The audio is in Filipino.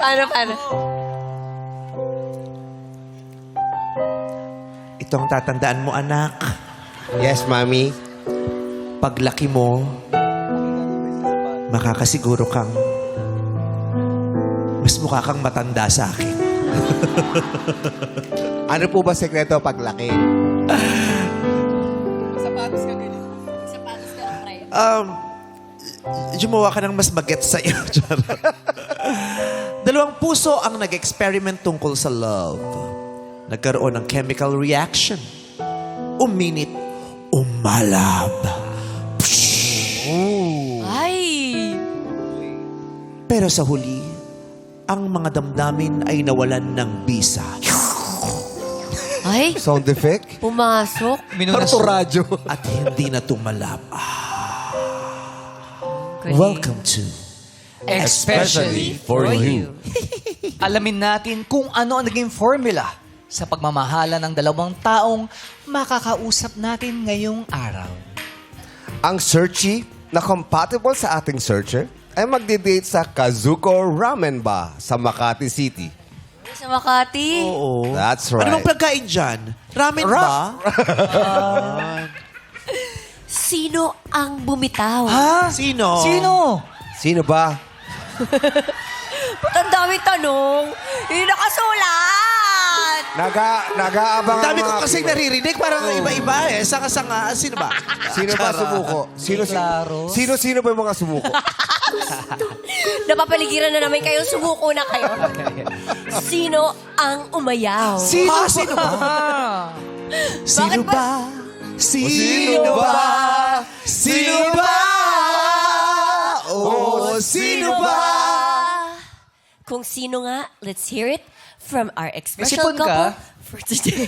Paano? Ito ang tatandaan mo, anak. Yes, Mami. Paglaki mo, makakasiguro kang mas mukha kang matanda sa akin. Ano po ba sekreto paglaki? Sapatos ka ng Fred. Gumawa ka ng mas bagets sa'yo. Charot. Dalawang puso ang nag-experiment tungkol sa love. Nagkaroon ng chemical reaction. Uminit, umalab. Ay! Pero sa huli, ang mga damdamin ay nawalan ng bisa. Ay! Sound effect? Pumasok. Parto radyo. At hindi na tumalab. Galing. Welcome to Especially for you. Alamin natin kung ano ang naging formula sa pagmamahala ng dalawang taong makakausap natin ngayong araw. Ang searchy na compatible sa ating searcher ay magdi-date sa Kazuko Ramen Ba sa Makati City. Sa Makati. Oo. That's right. Ano bang pagkain dyan? Ramen ba? Sino ang bumitaw? Ha? Sino? Sino? Sino ba? Ba't ang daming tanong? Hindi nakasulat! Nag-aabang Ang dami ang ko mga kasi Pinoy. naririnig. Parang iba-iba eh. Sanga-sanga. Sino ba? Sino ba sumuko? Klaro. Sino ba yung mga sumuko? Napapaligiran na namin kayo. Sumuko na kayo. Sino ang umayaw? Sino? Sino ba? Sino Bakit ba? ba? Sino ba? Sino ba? Oh, sino ba? Kung sino nga, let's hear it from our May special sipon ka? couple for today.